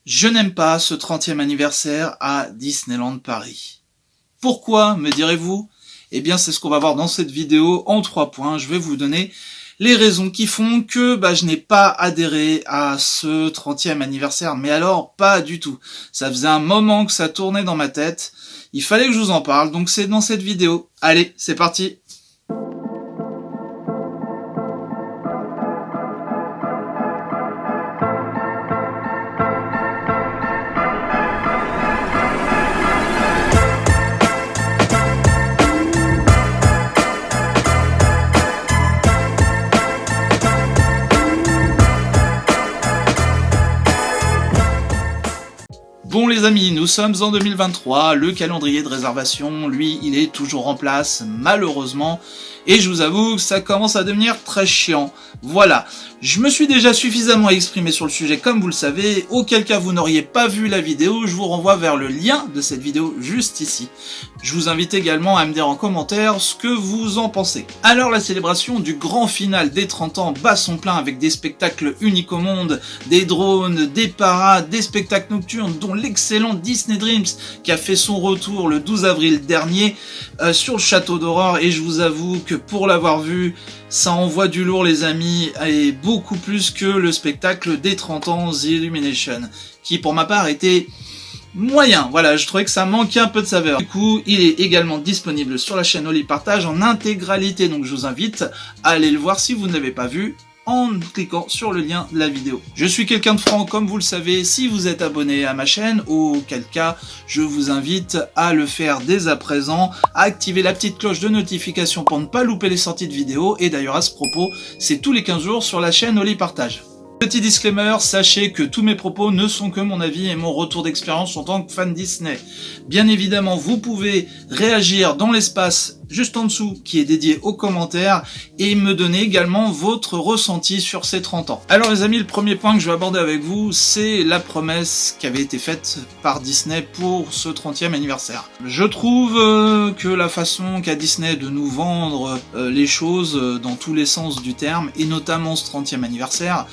Je n'aime pas ce 30e anniversaire à Disneyland Paris. Pourquoi, me direz-vous? Eh bien, c'est ce qu'on va voir dans cette vidéo en 3 points. Je vais vous donner les raisons qui font que je n'ai pas adhéré à ce 30e anniversaire. Mais alors, pas du tout. Ça faisait un moment que ça tournait dans ma tête. Il fallait que je vous en parle, donc c'est dans cette vidéo. Allez, c'est parti! Bon les amis, nous sommes en 2023, le calendrier de réservation, lui, il est toujours en place, malheureusement, et je vous avoue que ça commence à devenir très chiant. Voilà, je me suis déjà suffisamment exprimé sur le sujet comme vous le savez, auquel cas vous n'auriez pas vu la vidéo, je vous renvoie vers le lien de cette vidéo juste ici. Je vous invite également à me dire en commentaire ce que vous en pensez. Alors la célébration du grand final des 30 ans bat son plein avec des spectacles uniques au monde, des drones, des parades, des spectacles nocturnes, dont l'excellent Disney Dreams qui a fait son retour le 12 avril dernier sur le château d'Aurore, et je vous avoue que pour l'avoir vu, ça envoie du lourd les amis, et beaucoup plus que le spectacle des 30 ans The Illumination, qui pour ma part était moyen. Voilà, je trouvais que ça manquait un peu de saveur. Du coup, il est également disponible sur la chaîne Oli Partage en intégralité, donc je vous invite à aller le voir si vous ne l'avez pas vu, en cliquant sur le lien de la vidéo. Je suis quelqu'un de franc, comme vous le savez, si vous êtes abonné à ma chaîne, auquel cas je vous invite à le faire dès à présent, à activer la petite cloche de notification pour ne pas louper les sorties de vidéos, et d'ailleurs à ce propos, c'est tous les 15 jours sur la chaîne Oli Partage. Petit disclaimer, sachez que tous mes propos ne sont que mon avis et mon retour d'expérience en tant que fan Disney. Bien évidemment, vous pouvez réagir dans l'espace juste en dessous qui est dédié aux commentaires et me donner également votre ressenti sur ces 30 ans. Alors les amis, le premier point que je vais aborder avec vous, c'est la promesse qui avait été faite par Disney pour ce 30e anniversaire. Je trouve que la façon qu'a Disney de nous vendre les choses dans tous les sens du terme, et notamment ce 30e anniversaire,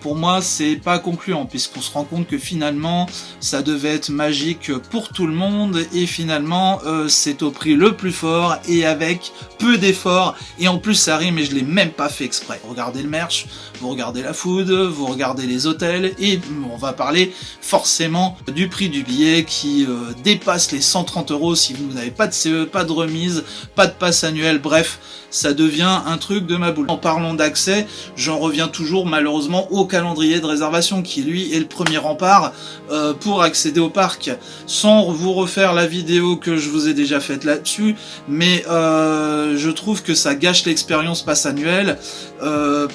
pour moi c'est pas concluant, puisqu'on se rend compte que finalement ça devait être magique pour tout le monde, et finalement c'est au prix le plus fort et avec peu d'efforts, et en plus ça rime et je l'ai même pas fait exprès. Vous regardez le merch, vous regardez la food, vous regardez les hôtels, et on va parler forcément du prix du billet qui dépasse les 130 € si vous n'avez pas de CE, pas de remise, pas de passe annuel, bref, ça devient un truc de ma boule. En parlant d'accès, j'en reviens toujours malheureusement au calendrier de réservation qui lui est le premier rempart pour accéder au parc. Sans vous refaire la vidéo que je vous ai déjà faite là-dessus, mais je trouve que ça gâche l'expérience passe annuelle.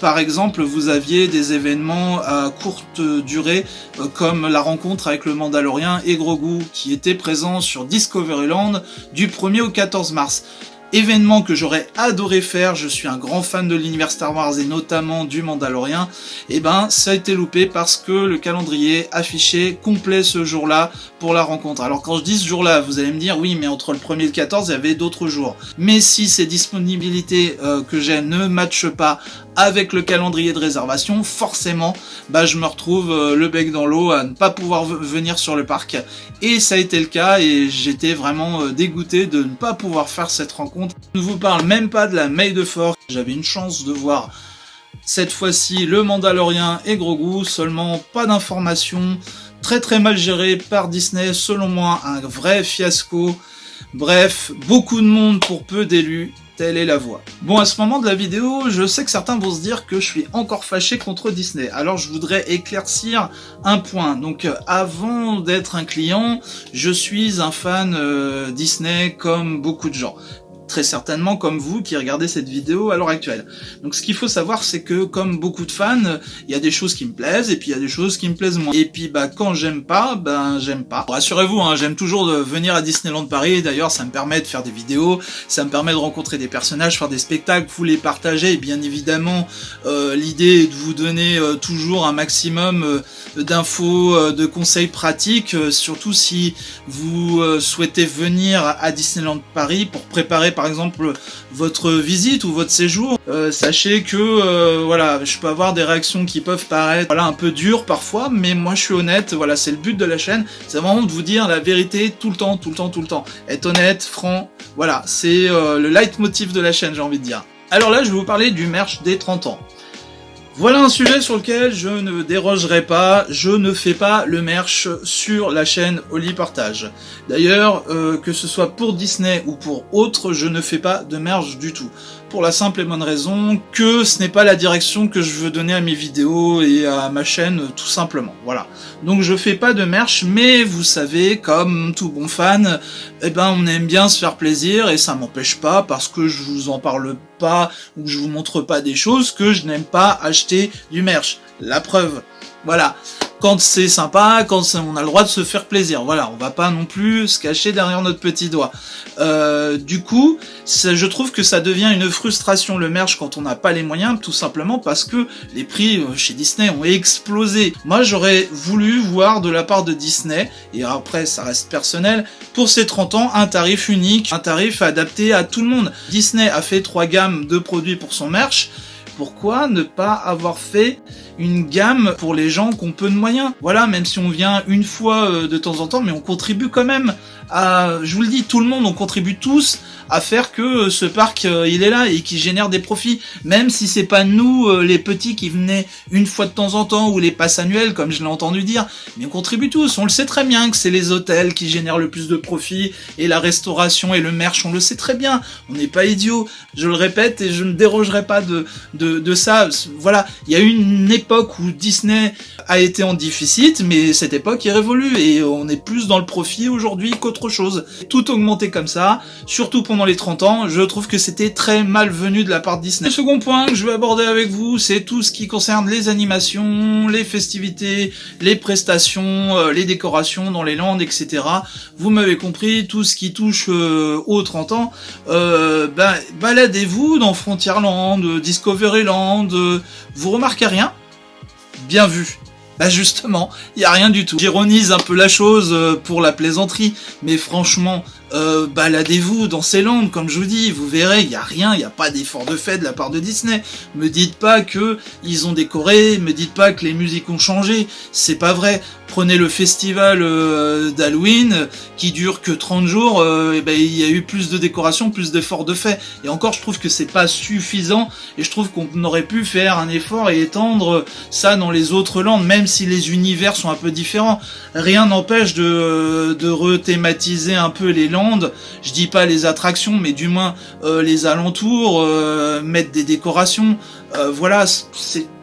Par exemple, vous aviez des événements à courte durée comme la rencontre avec le Mandalorien et Grogu qui était présent sur Discoveryland du 1er au 14 mars. Événement que j'aurais adoré faire, je suis un grand fan de l'univers Star Wars et notamment du Mandalorien, et ça a été loupé parce que le calendrier affichait complet ce jour-là pour la rencontre. Alors quand je dis ce jour-là, vous allez me dire oui, mais entre le 1er et le 14 il y avait d'autres jours. Mais si ces disponibilités que j'ai ne matchent pas avec le calendrier de réservation, forcément je me retrouve le bec dans l'eau à ne pas pouvoir venir sur le parc, et ça a été le cas, et j'étais vraiment dégoûté de ne pas pouvoir faire cette rencontre. Je ne vous parle même pas de la May the 4th. J'avais une chance de voir cette fois-ci le Mandalorien et Grogu, seulement pas d'informations, très mal géré par Disney, selon moi un vrai fiasco. Bref, beaucoup de monde pour peu d'élus. Telle est la voie. Bon, à ce moment de la vidéo, je sais que certains vont se dire que je suis encore fâché contre Disney. Alors je voudrais éclaircir un point. Donc avant d'être un client, je suis un fan Disney comme beaucoup de gens. Très certainement comme vous qui regardez cette vidéo à l'heure actuelle. Donc ce qu'il faut savoir, c'est que comme beaucoup de fans, il y a des choses qui me plaisent et puis il y a des choses qui me plaisent moins. Et puis quand j'aime pas, j'aime pas. Rassurez-vous, j'aime toujours venir à Disneyland Paris. D'ailleurs, ça me permet de faire des vidéos, ça me permet de rencontrer des personnages, faire des spectacles, vous les partager. Et bien évidemment, l'idée est de vous donner toujours un maximum d'infos, de conseils pratiques, surtout si vous souhaitez venir à Disneyland Paris pour préparer par exemple votre visite ou votre séjour, sachez que voilà, je peux avoir des réactions qui peuvent paraître un peu dures parfois, mais moi je suis honnête, voilà, c'est le but de la chaîne, c'est vraiment de vous dire la vérité tout le temps, être honnête, franc, voilà, c'est le leitmotiv de la chaîne, j'ai envie de dire. Alors là, je vais vous parler du merch des 30 ans. Voilà un sujet sur lequel je ne dérogerai pas, je ne fais pas le merch sur la chaîne Oli Partage. D'ailleurs, que ce soit pour Disney ou pour autre, je ne fais pas de merch du tout. Pour la simple et bonne raison que ce n'est pas la direction que je veux donner à mes vidéos et à ma chaîne, tout simplement. Voilà. Donc je fais pas de merch, mais vous savez, comme tout bon fan, eh ben on aime bien se faire plaisir et ça m'empêche pas, parce que je vous en parle pas ou je vous montre pas des choses, que je n'aime pas acheter du merch. La preuve. Voilà. Quand c'est sympa, quand on a le droit de se faire plaisir. Voilà, on va pas non plus se cacher derrière notre petit doigt. Du coup, je trouve que ça devient une frustration le merch quand on n'a pas les moyens, tout simplement parce que les prix chez Disney ont explosé. Moi, j'aurais voulu voir de la part de Disney, et après ça reste personnel, pour ces 30 ans, un tarif unique, un tarif adapté à tout le monde. Disney a fait 3 gammes de produits pour son merch. Pourquoi ne pas avoir fait une gamme pour les gens qui ont peu de moyens? Voilà, même si on vient une fois de temps en temps, mais on contribue quand même à, je vous le dis, tout le monde, on contribue tous à faire que ce parc il est là et qui génère des profits, même si c'est pas nous les petits qui venaient une fois de temps en temps, ou les passes annuelles comme je l'ai entendu dire, mais on contribue tous. On le sait très bien que c'est les hôtels qui génèrent le plus de profits, et la restauration et le merch, on le sait très bien, on n'est pas idiots, je le répète, et je ne dérogerai pas de ça. Voilà, il y a eu une époque où Disney a été en déficit, mais cette époque est révolue et on est plus dans le profit aujourd'hui qu'autre chose. Tout augmenter comme ça, surtout pendant les 30 ans, je trouve que c'était très malvenu de la part de Disney. Le second point que je vais aborder avec vous, c'est tout ce qui concerne les animations, les festivités, les prestations, les décorations dans les landes, etc. Vous m'avez compris, tout ce qui touche aux 30 ans, baladez-vous dans Frontierland, Discoveryland, vous remarquez rien? Bien vu. Bah justement, il y a rien du tout. J'ironise un peu la chose pour la plaisanterie, mais franchement, baladez-vous dans ces landes, comme je vous dis, vous verrez, il y a rien, il n'y a pas d'effort de fait de la part de Disney. Me dites pas que ils ont décoré, me dites pas que les musiques ont changé, c'est pas vrai. Prenez le festival d'Halloween qui dure que 30 jours, il y a eu plus de décoration, plus d'efforts de fait. Et encore, je trouve que c'est pas suffisant, et je trouve qu'on aurait pu faire un effort et étendre ça dans les autres landes, même si les univers sont un peu différents. Rien n'empêche de rethématiser un peu les landes, je dis pas les attractions, mais du moins les alentours, mettre des décorations, voilà,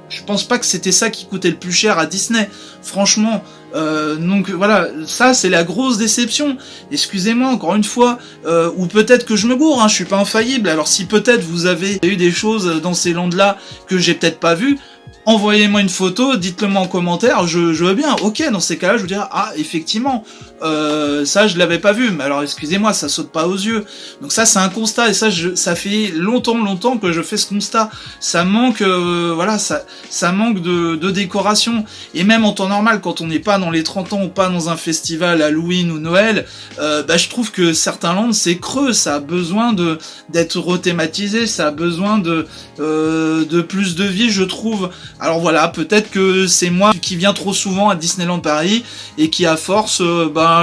je pense pas que c'était ça qui coûtait le plus cher à Disney, franchement. Donc voilà, ça c'est la grosse déception. Excusez-moi encore une fois, ou peut-être que je me gourre, hein, je suis pas infaillible. Alors si peut-être vous avez eu des choses dans ces landes-là que j'ai peut-être pas vues, envoyez-moi une photo, dites-le moi en commentaire, je veux bien. Ok, dans ces cas-là, je vous dirais, ah, effectivement, ça, je l'avais pas vu, mais alors, excusez-moi, ça saute pas aux yeux. Donc ça, c'est un constat, et ça fait longtemps que je fais ce constat. Ça manque, voilà, ça manque de décoration. Et même en temps normal, quand on n'est pas dans les 30 ans, ou pas dans un festival Halloween ou Noël, je trouve que certains lands, c'est creux, ça a besoin d'être rethématisé, ça a besoin de plus de vie, je trouve. Alors voilà, peut-être que c'est moi qui viens trop souvent à Disneyland Paris et qui à force,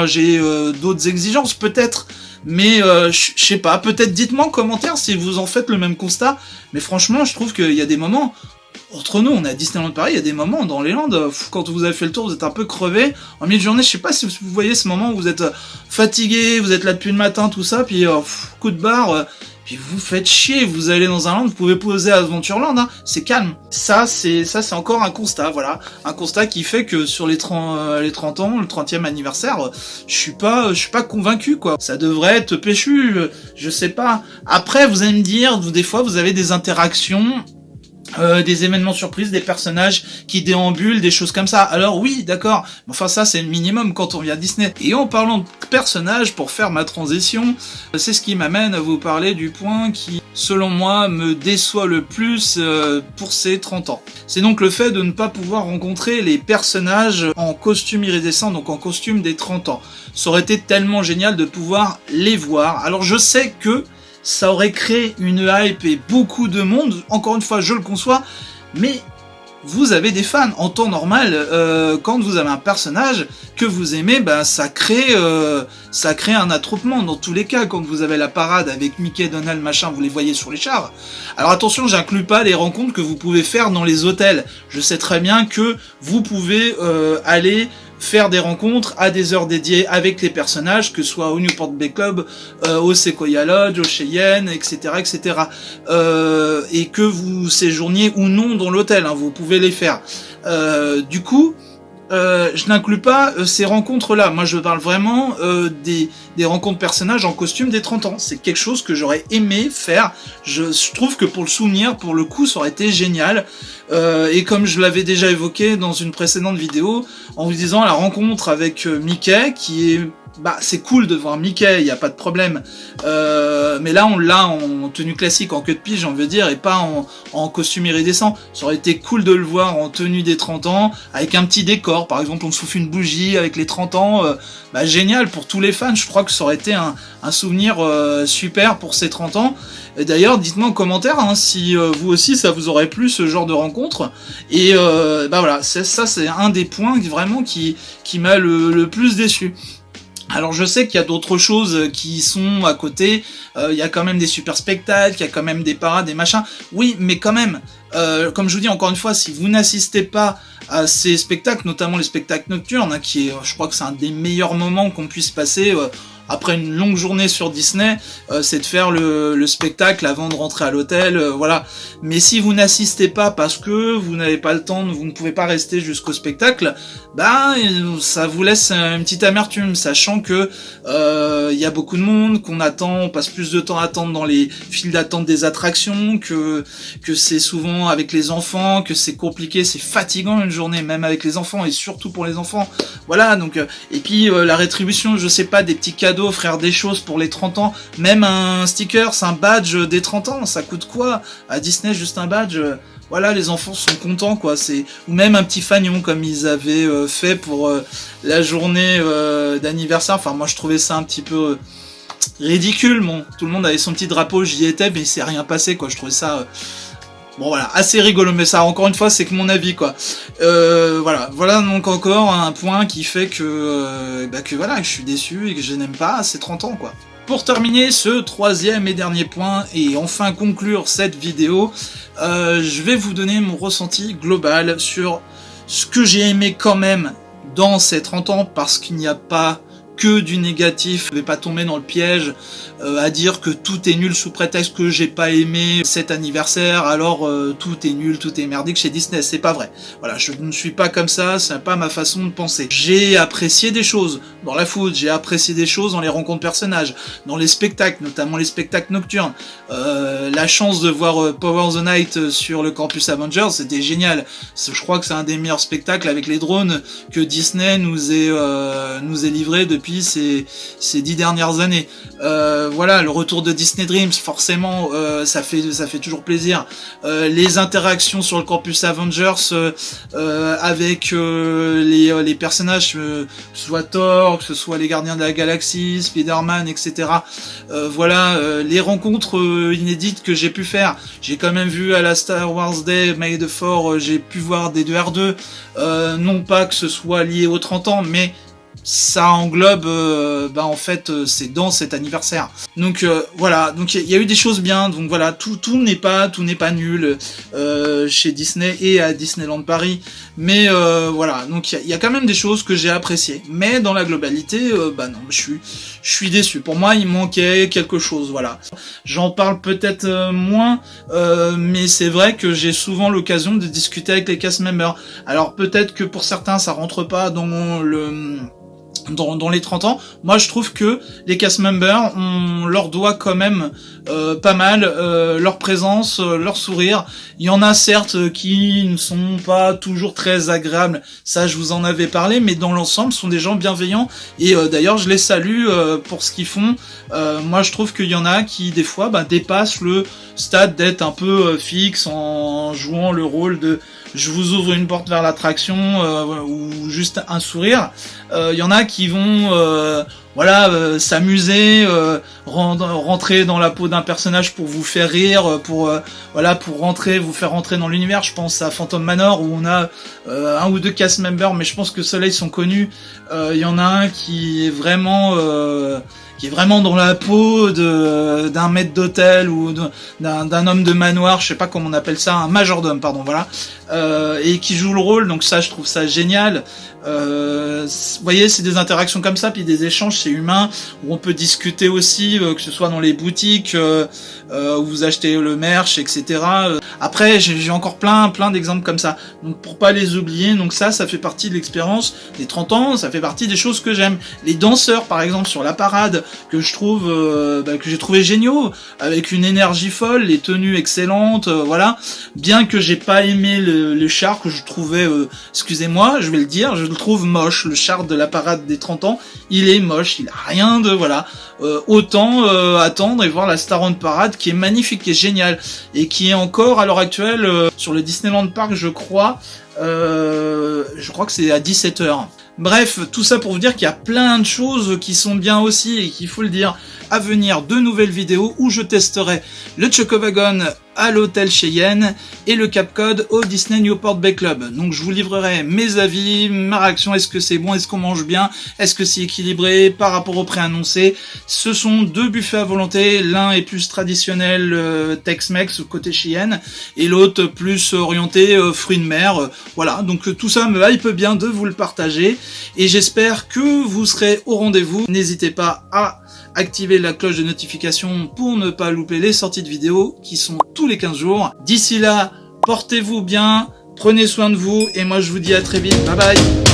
j'ai d'autres exigences peut-être. Mais je sais pas, peut-être dites-moi en commentaire si vous en faites le même constat. Mais franchement, je trouve qu'il y a des moments, entre nous, on est à Disneyland Paris, il y a des moments dans les Landes, quand vous avez fait le tour, vous êtes un peu crevé. En milieu de journée, je sais pas si vous voyez ce moment où vous êtes fatigué, vous êtes là depuis le matin, tout ça, puis coup de barre, puis vous faites chier, vous allez dans un land, vous pouvez poser à Adventureland, hein, c'est calme. Ça c'est encore un constat, voilà. Un constat qui fait que sur les 30 ans, le 30e anniversaire, je suis pas convaincu, quoi. Ça devrait être péchu, je sais pas. Après, vous allez me dire, des fois, vous avez des interactions, des événements surprises, des personnages qui déambulent, des choses comme ça. Alors oui, d'accord, mais enfin ça c'est le minimum quand on vient à Disney. Et en parlant de personnages, pour faire ma transition, c'est ce qui m'amène à vous parler du point qui, selon moi, me déçoit le plus pour ces 30 ans. C'est donc le fait de ne pas pouvoir rencontrer les personnages en costume iridescent, donc en costume des 30 ans. Ça aurait été tellement génial de pouvoir les voir. Alors je sais que ça aurait créé une hype et beaucoup de monde, encore une fois je le conçois, mais vous avez des fans. En temps normal, quand vous avez un personnage que vous aimez, bah, ça crée un attroupement. Dans tous les cas, quand vous avez la parade avec Mickey, Donald, machin, vous les voyez sur les chars. Alors attention, j'inclus pas les rencontres que vous pouvez faire dans les hôtels. Je sais très bien que vous pouvez aller faire des rencontres à des heures dédiées avec les personnages, que ce soit au Newport Bay Club, au Sequoia Lodge, au Cheyenne, etc., etc. Et que vous séjourniez ou non dans l'hôtel, hein, vous pouvez les faire. Du coup, je n'inclus pas ces rencontres-là. Moi, je parle vraiment des rencontres personnages en costume des 30 ans. C'est quelque chose que j'aurais aimé faire. Je trouve que pour le souvenir, pour le coup, ça aurait été génial. Et comme je l'avais déjà évoqué dans une précédente vidéo, en vous disant la rencontre avec Mickey, qui est... Bah, c'est cool de voir Mickey, il n'y a pas de problème. Mais là, on l'a en tenue classique, en queue de pige, j'ai envie de dire, et pas en costume iridescent. Ça aurait été cool de le voir en tenue des 30 ans, avec un petit décor. Par exemple, on souffle une bougie avec les 30 ans. Bah, génial pour tous les fans. Je crois que ça aurait été un souvenir super pour ces 30 ans. Et d'ailleurs, dites-moi en commentaire hein, si vous aussi, ça vous aurait plu ce genre de rencontre. Et bah voilà, ça c'est un des points vraiment qui m'a le plus déçu. Alors je sais qu'il y a d'autres choses qui sont à côté, il y a quand même des super spectacles, il y a quand même des parades, des machins, oui, mais quand même, comme je vous dis encore une fois, si vous n'assistez pas à ces spectacles, notamment les spectacles nocturnes, hein, qui est, je crois que c'est un des meilleurs moments qu'on puisse passer après une longue journée sur Disney, c'est de faire le spectacle avant de rentrer à l'hôtel, voilà. Mais si vous n'assistez pas parce que vous n'avez pas le temps, vous ne pouvez pas rester jusqu'au spectacle, bah ça vous laisse une petite amertume, sachant que il y a beaucoup de monde, qu'on attend, on passe plus de temps à attendre dans les files d'attente des attractions, que c'est souvent avec les enfants, que c'est compliqué, c'est fatigant une journée, même avec les enfants, et surtout pour les enfants. Voilà, donc et puis la rétribution, je sais pas, des petits cadeaux, offrir des choses pour les 30 ans, même un sticker, c'est un badge des 30 ans, ça coûte quoi à Disney, juste un badge, voilà, les enfants sont contents, quoi, c'est, ou même un petit fanion, comme ils avaient fait pour la journée d'anniversaire, enfin, moi je trouvais ça un petit peu ridicule, bon, tout le monde avait son petit drapeau, j'y étais, mais il s'est rien passé, quoi, je trouvais ça... Bon voilà, assez rigolo, mais ça encore une fois c'est que mon avis quoi. Voilà donc encore un point qui fait que voilà, que je suis déçu et que je n'aime pas ces 30 ans quoi. Pour terminer ce troisième et dernier point et enfin conclure cette vidéo, je vais vous donner mon ressenti global sur ce que j'ai aimé quand même dans ces 30 ans parce qu'il n'y a pas que du négatif, je vais pas tomber dans le piège à dire que tout est nul sous prétexte que j'ai pas aimé cet anniversaire, alors tout est nul, tout est merdique chez Disney, c'est pas vrai. Voilà, je ne suis pas comme ça, c'est pas ma façon de penser. J'ai apprécié des choses dans la food, j'ai apprécié des choses dans les rencontres personnages, dans les spectacles, notamment les spectacles nocturnes. La chance de voir Power of the Night sur le campus Avengers, c'était génial. Je crois que c'est un des meilleurs spectacles avec les drones que Disney nous ait livré depuis ces 10 dernières années. Voilà, le retour de Disney Dreams, forcément, ça fait toujours plaisir. Les interactions sur le campus Avengers avec les personnages, que ce soit Thor, que ce soit les Gardiens de la Galaxie, Spider-Man, etc. Voilà, les rencontres inédites que j'ai pu faire. J'ai quand même vu à la Star Wars Day, May the 4, j'ai pu voir des 2R2, non pas que ce soit lié aux 30 ans, mais ça englobe, en fait, c'est dans cet anniversaire. Donc voilà, donc il y a eu des choses bien. Donc voilà, tout n'est pas nul chez Disney et à Disneyland Paris. Mais voilà, donc il y a quand même des choses que j'ai appréciées. Mais dans la globalité, non, je suis déçu. Pour moi, il manquait quelque chose. Voilà, j'en parle peut-être moins, mais c'est vrai que j'ai souvent l'occasion de discuter avec les cast members. Alors peut-être que pour certains, ça rentre pas dans les 30 ans, moi je trouve que les cast members, on leur doit quand même pas mal leur présence, leur sourire. Il y en a certes qui ne sont pas toujours très agréables, ça je vous en avais parlé, mais dans l'ensemble ce sont des gens bienveillants et d'ailleurs je les salue pour ce qu'ils font. Moi je trouve qu'il y en a qui des fois dépassent le stade d'être un peu fixe en jouant le rôle de je vous ouvre une porte vers l'attraction ou juste un sourire. Il y en a qui vont voilà, s'amuser, rentrer dans la peau d'un personnage pour vous faire rire, pour voilà, pour vous faire rentrer dans l'univers. Je pense à Phantom Manor où on a un ou deux cast members, mais je pense que ceux-là ils sont connus. Il y en a un qui est vraiment dans la peau d'un maître d'hôtel ou d'un homme de manoir, je sais pas comment on appelle ça, un majordome, pardon, voilà, et qui joue le rôle. Donc ça, je trouve ça génial. Vous voyez, c'est des interactions comme ça, puis des échanges, c'est humain, où on peut discuter aussi, que ce soit dans les boutiques où vous achetez le merch, etc. Après, j'ai encore plein d'exemples comme ça. Donc pour pas les oublier, donc ça fait partie de l'expérience des 30 ans, ça fait partie des choses que j'aime. Les danseurs, par exemple, sur la parade, que je trouve, que j'ai trouvé géniaux, avec une énergie folle, les tenues excellentes, voilà. Bien que j'ai pas aimé le char, que je trouvais, excusez-moi, je vais le dire, je le trouve moche, le char de la parade des 30 ans, il est moche, il a rien de, voilà. Autant attendre et voir la Star Wars Parade qui est magnifique, qui est géniale, et qui est encore à l'heure actuelle sur le Disneyland Park, je crois que c'est à 17h. Bref, tout ça pour vous dire qu'il y a plein de choses qui sont bien aussi et qu'il faut le dire. À venir, de nouvelles vidéos où je testerai le Chocowagon à l'hôtel Cheyenne et le Capcode au Disney Newport Bay Club. Donc je vous livrerai mes avis, ma réaction, est-ce que c'est bon, est-ce qu'on mange bien, est-ce que c'est équilibré par rapport au préannoncé. Ce sont deux buffets à volonté, l'un est plus traditionnel Tex-Mex côté Cheyenne et l'autre plus orienté fruits de mer. Voilà, donc tout ça me hype bien de vous le partager et j'espère que vous serez au rendez-vous. N'hésitez pas à activer la cloche de notification pour ne pas louper les sorties de vidéos qui sont tous les 15 jours. D'ici là, portez-vous bien, prenez soin de vous et moi je vous dis à très vite. Bye bye.